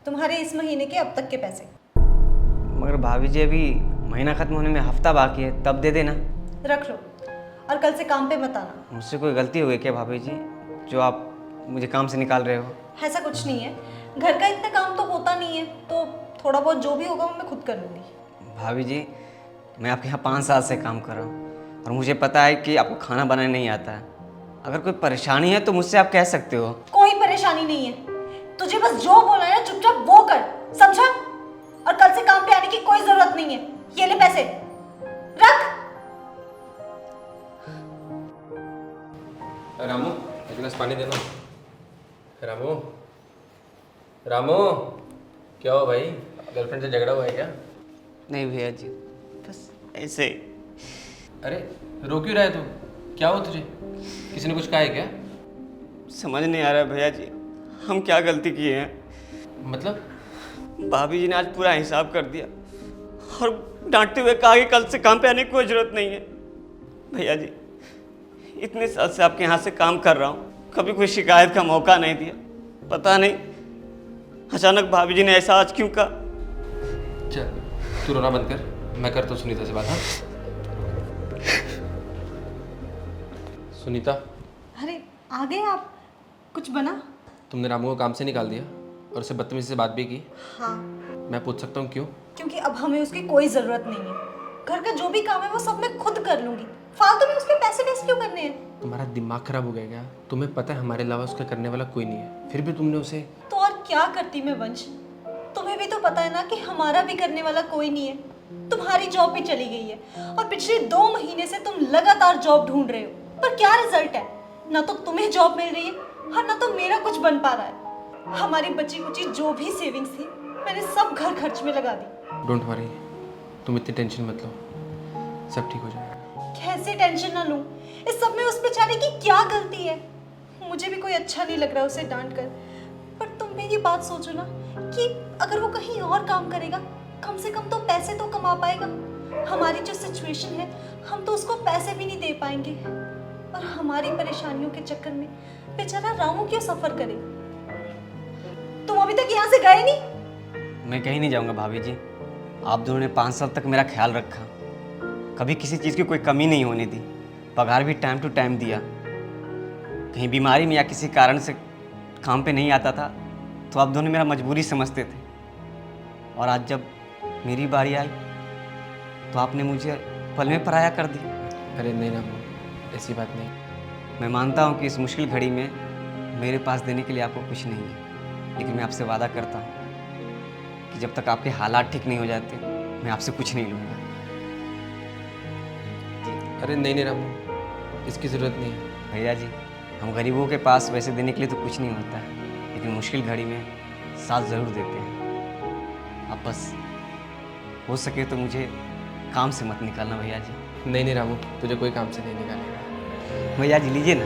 तुम्हारे इस महीने के अब तक के पैसे। मगर भाभी जी अभी महीना ख़त्म होने में हफ्ता बाकी है, तब दे देना। रख लो और कल से काम पे मत आना। मुझसे कोई गलती हो गई क्या भाभी जी, जो आप मुझे काम से निकाल रहे हो? ऐसा कुछ नहीं है, घर का इतना काम तो होता नहीं है, तो थोड़ा बहुत जो भी होगा वो मैं खुद कर लूँगी। भाभी जी मैं आपके यहाँ 5 साल से काम कर रहा हूँ और मुझे पता है कि आपको खाना बनाना नहीं आता है। अगर कोई परेशानी है तो मुझसे आप कह सकते हो। कोई परेशानी नहीं है, तुझे बस जो बोला है चुपचाप वो कर, समझा? और कल से काम पे आने की कोई जरूरत नहीं है। ये ले पैसे, रख। रामू एक गिलास पानी देना। रामू रामू क्या हो भाई, गर्लफ्रेंड से झगड़ा हुआ है क्या? नहीं भैया जी, बस ऐसे। अरे रो क्यों रहा है तू, क्या हो तुझे, किसी ने कुछ कहा है क्या? समझ नहीं आ रहा भैया जी, हम क्या गलती किए हैं। मतलब? भाभी जी ने आज पूरा हिसाब कर दिया और डांटते हुए कहा कि कल से काम पे आने की कोई ज़रूरत नहीं है। भैया जी इतने साल से आपके यहाँ से काम कर रहा हूँ, कभी कोई शिकायत का मौका नहीं दिया। पता नहीं अचानक भाभी जी ने ऐसा आज क्यों कहा। चल तू रोना बंद कर, मैं करता हूँ सुनीता से बात। हाँ सुनीता, अरे आ गए आप, कुछ बना? तुमने रामू को काम से निकाल दिया और उसे बदतमीजी से बात भी की। हाँ, मैं पूछ सकता हूँ क्यों? क्योंकि अब हमें उसकी कोई जरूरत नहीं है। घर का जो भी काम है वो सब मैं खुद कर लूंगी, फालतू में उसके पैसे वेस्ट क्यों करने हैं? तुम्हारा दिमाग खराब हो गया क्या? तुम्हें पता है हमारे अलावा उसका करने वाला कोई नहीं है, फिर भी तुमने उसे। तो और क्या करती मैं वंश, तुम्हें भी तो पता है ना कि हमारा भी करने वाला कोई नहीं है। तुम्हारी जॉब भी चली गई है और पिछले 2 महीने से तुम लगातार जॉब ढूंढ रहे हो, पर क्या रिजल्ट है? ना तो तुम्हें जॉब मिल रही है और ना तो मेरा कुछ बन पा रहा है। हमारी बची कुची जो भी सेविंग्स थी मैंने सब घर खर्च में लगा दी। डोंट वरी, तुम इतनी टेंशन मत लो, सब ठीक हो जाएगा। कैसे टेंशन ना लूं? इस सब में उस बेचारे की क्या गलती है? मुझे भी कोई अच्छा नहीं लग रहा उसे डांट कर, पर तुम मेरी बात सोचो ना कि अगर वो कहीं और काम करेगा कम से कम तो पैसे तो कमा पाएगा। हमारी जो सिचुएशन है हम तो उसको पैसे भी नहीं दे पाएंगे और हमारी परेशानियों के चक्कर में बेचारा रामू क्यों सफर करे? तुम अभी तक यहाँ से गए नहीं? मैं कहीं नहीं जाऊँगा भाभी जी, आप दोनों ने 5 साल तक मेरा ख्याल रखा, कभी किसी चीज़ की कोई कमी नहीं होने दी, पगार भी टाइम टू टाइम दिया। कहीं बीमारी में या किसी कारण से काम पे नहीं आता था तो आप दोनों मेरा मजबूरी समझते थे, और आज जब मेरी बारी आई तो आपने मुझे पल में पराया कर दिया। अरे नहीं रामू, ऐसी बात नहीं। मैं मानता हूँ कि इस मुश्किल घड़ी में मेरे पास देने के लिए आपको कुछ नहीं है, लेकिन मैं आपसे वादा करता हूँ कि जब तक आपके हालात ठीक नहीं हो जाते मैं आपसे कुछ नहीं लूँगा। अरे नहीं रामू, इसकी ज़रूरत नहीं है। भैया जी हम गरीबों के पास वैसे देने के लिए तो कुछ नहीं होता है, लेकिन मुश्किल घड़ी में साथ ज़रूर देते हैं। अब बस हो सके तो मुझे काम से मत निकालना भैया जी। नहीं रामू, तुझे कोई काम से नहीं निकालेगा। भैया जी लीजिए ना।